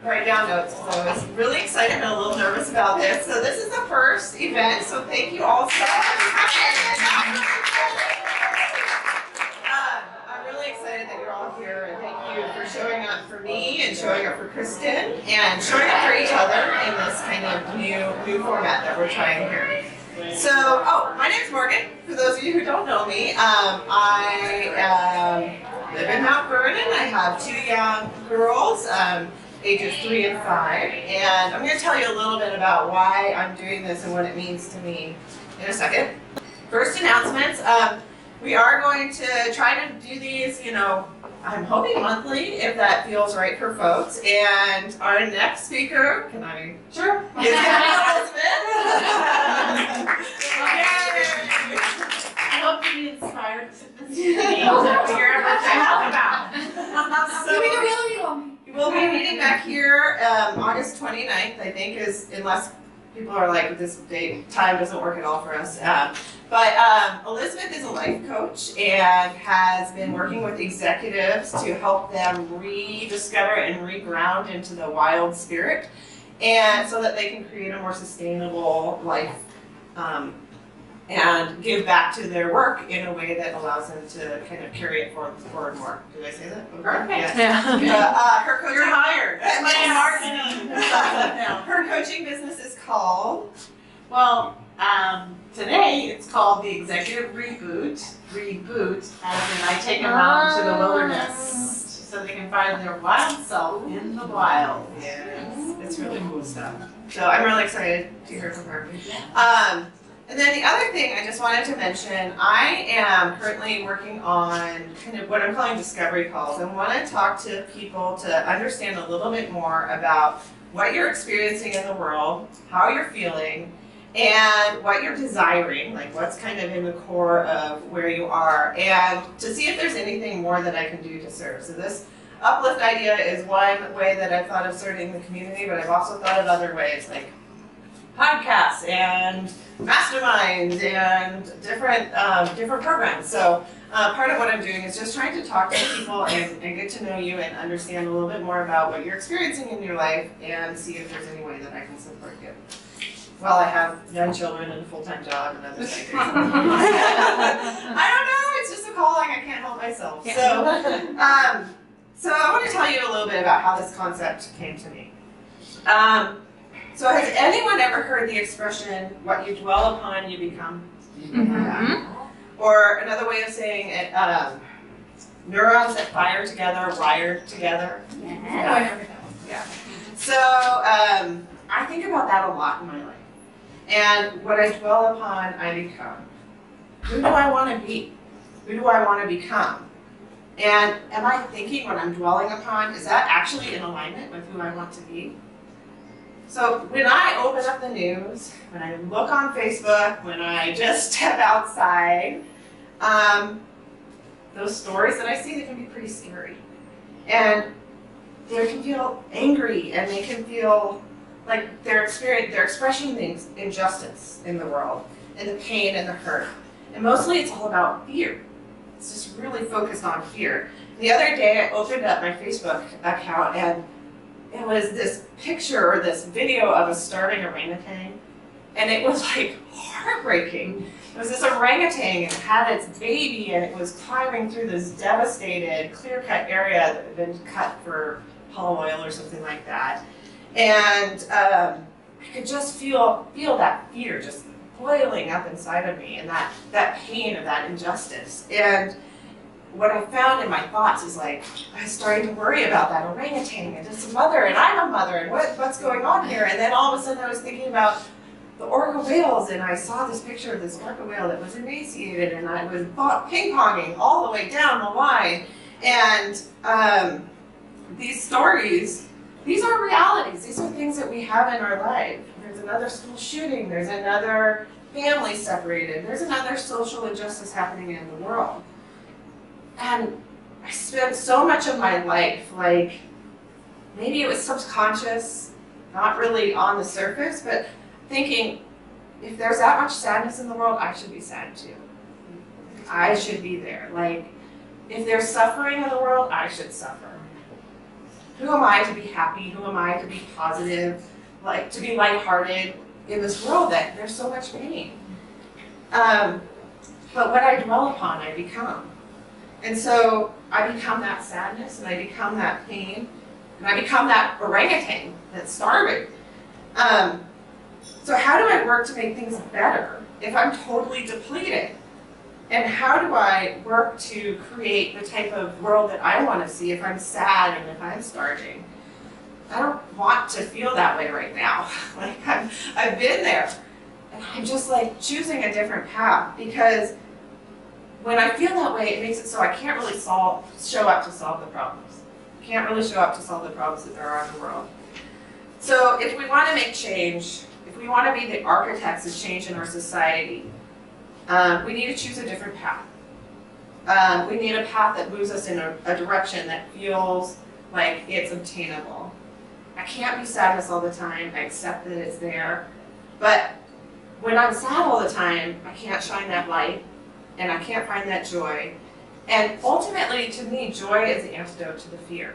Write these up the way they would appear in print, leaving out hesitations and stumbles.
write down notes because I was really excited and a little nervous about this. So this is the first event, so thank you all so much. I'm really excited that you're all here, and thank you for showing up for me and showing up for Kristen and showing up for each other in this kind of new format that we're trying here. So, my name's Morgan, for those of you who don't know me. I live in Mount Vernon. I have 2 young girls, ages 3 and 5, and I'm going to tell you a little bit about why I'm doing this and what it means to me in a second. First announcements, we are going to try to do these, I'm hoping monthly, if that feels right for folks. And our next speaker, can I? Sure. Is going to be Elizabeth. I hope you be inspired to figure out what you're talking about. So, we'll be meeting back here August 29th, I think, unless people are like, this time doesn't work at all for us. But Elizabeth is a life coach and has been working with executives to help them rediscover and reground into the wild spirit, and so that they can create a more sustainable life and give back to their work in a way that allows them to kind of carry it forward more. Did I say that? Perfect. Yeah. Her coaching, you're hired. Her coaching business is called? Well, today it's called the Executive Reboot. Reboot, as in I take them out to the wilderness so they can find their wild self in the wild. Yes, it's really cool stuff. So I'm really excited to hear from her. And then the other thing I just wanted to mention, I am currently working on kind of what I'm calling discovery calls. I want to talk to people to understand a little bit more about what you're experiencing in the world, how you're feeling, and what you're desiring, like what's kind of in the core of where you are, and to see if there's anything more that I can do to serve. So this Uplift idea is one way that I've thought of serving the community, but I've also thought of other ways, like podcasts and masterminds and different programs. So part of what I'm doing is just trying to talk to people and get to know you and understand a little bit more about what you're experiencing in your life and see if there's any way that I can support you. Well, I have young children and a full-time job and other things. I don't know, it's just a calling, I can't help myself. So I want to tell you a little bit about how this concept came to me. So has anyone ever heard the expression, what you dwell upon, you become? Mm-hmm. Or another way of saying it, neurons that fire together, wired together. Yeah. So I think about that a lot in my life. And what I dwell upon, I become. Who do I want to be? Who do I want to become? And am I thinking what I'm dwelling upon, is that actually in alignment with who I want to be? So when I open up the news, when I look on Facebook, when I just step outside, those stories that I see, they can be pretty scary. And they can feel angry, and they can feel like they're expressing things, injustice in the world, and the pain and the hurt. And mostly it's all about fear. It's just really focused on fear. The other day I opened up my Facebook account, and it was this picture or this video of a starving orangutan, and it was like heartbreaking. It was this orangutan, and it had its baby, and it was climbing through this devastated, clear-cut area that had been cut for palm oil or something like that. And I could just feel that fear just boiling up inside of me, and that pain of that injustice. And what I found in my thoughts is like, I was starting to worry about that orangutan and its mother, and I'm a mother, and what's going on here? And then all of a sudden I was thinking about the orca whales, and I saw this picture of this orca whale that was emaciated, and I was ping-ponging all the way down the line. And these stories, these are realities. These are things that we have in our life. There's another school shooting. There's another family separated. There's another social injustice happening in the world. And I spent so much of my life, like, maybe it was subconscious, not really on the surface, but thinking, if there's that much sadness in the world, I should be sad too. I should be there. Like, if there's suffering in the world, I should suffer. Who am I to be happy? Who am I to be positive? Like, to be lighthearted in this world that there's so much pain. But what I dwell upon, I become. And so I become that sadness, and I become that pain, and I become that orangutan that's starving. So how do I work to make things better if I'm totally depleted? And how do I work to create the type of world that I want to see if I'm sad and if I'm starving? I don't want to feel that way right now. Like, I've been there. And I'm just like choosing a different path, because when I feel that way, it makes it so I can't really show up to solve the problems. I can't really show up to solve the problems that there are in the world. So if we want to make change, if we want to be the architects of change in our society, we need to choose a different path. We need a path that moves us in a direction that feels like it's obtainable. I can't be sadness all the time. I accept that it's there. But when I'm sad all the time, I can't shine that light, and I can't find that joy. And ultimately, to me, joy is the antidote to the fear.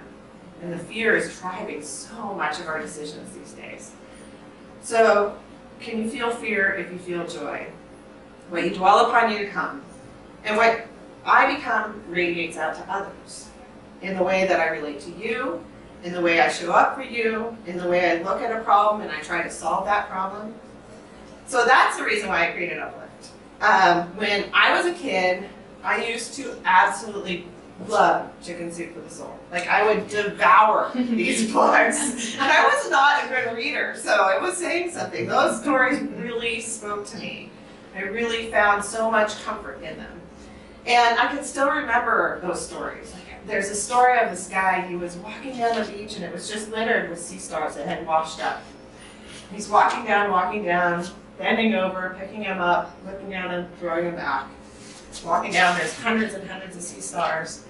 And the fear is driving so much of our decisions these days. So, can you feel fear if you feel joy? What you dwell upon, you become. And what I become radiates out to others in the way that I relate to you, in the way I show up for you, in the way I look at a problem and I try to solve that problem. So that's the reason why I created Uplift. When I was a kid, I used to absolutely love Chicken Soup for the Soul. Like, I would devour these books. And I was not a good reader, so it was saying something. Those stories really spoke to me. I really found so much comfort in them. And I can still remember those stories. Like, there's a story of this guy, he was walking down the beach and it was just littered with sea stars that had washed up. He's walking down, bending over, picking them up, looking down and throwing them back. Walking down, there's hundreds and hundreds of sea stars.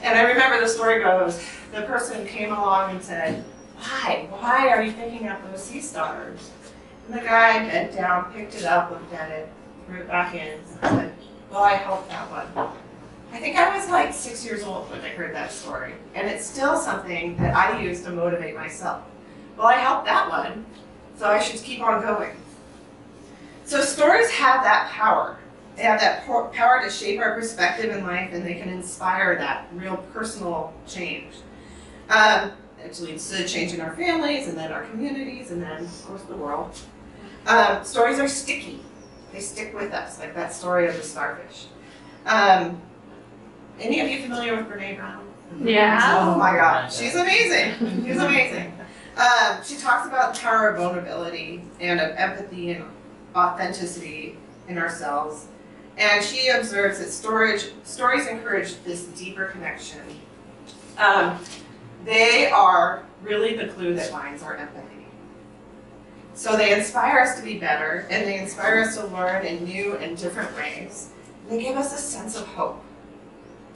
And I remember the story goes, the person came along and said, why are you picking up those sea stars? And the guy bent down, picked it up, looked at it, threw it back in, and said, well, I helped that one. I think I was like 6 years old when I heard that story. And it's still something that I use to motivate myself. Well, I helped that one, so I should keep on going. So stories have that power. They have that power to shape our perspective in life, and they can inspire that real personal change. It leads to change in our families, and then our communities, and then, of course, the world. Stories are sticky. They stick with us, like that story of the starfish. Any of you familiar with Brene Brown? Yeah. Oh my God, she's amazing. She's amazing. She talks about the power of vulnerability and of empathy and authenticity in ourselves. And she observes that stories encourage this deeper connection. They are really the glue that binds our empathy. So they inspire us to be better, and they inspire us to learn in new and different ways. They give us a sense of hope.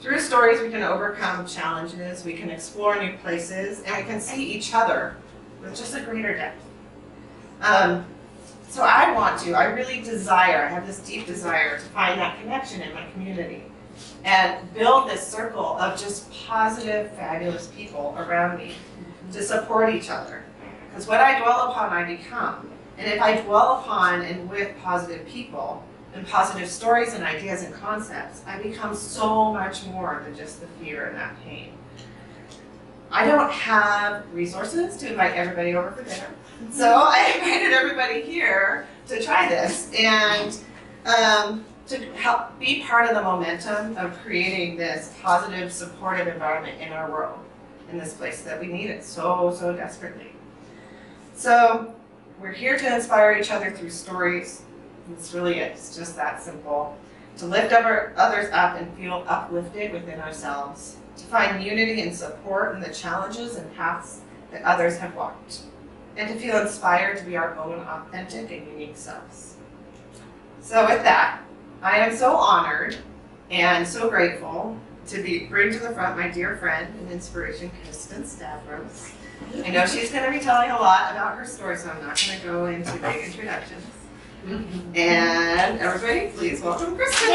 Through stories, we can overcome challenges, we can explore new places, and we can see each other with just a greater depth. So I really desire, I have this deep desire to find that connection in my community and build this circle of just positive, fabulous people around me to support each other. Because what I dwell upon, I become. And if I dwell upon and with positive people and positive stories and ideas and concepts, I become so much more than just the fear and that pain. I don't have resources to invite everybody over for dinner. So I invited everybody here to try this and to help be part of the momentum of creating this positive, supportive environment in our world, in this place that we need it so, so desperately. So we're here to inspire each other through stories. It's really it. It's just that simple. To lift others up and feel uplifted within ourselves. To find unity and support in the challenges and paths that others have walked. And to feel inspired to be our own authentic and unique selves. So with that, I am so honored and so grateful to bring to the front my dear friend and inspiration, Kristen Stavros. I know she's going to be telling a lot about her story, so I'm not going to go into big introductions. And everybody, please welcome Kristen.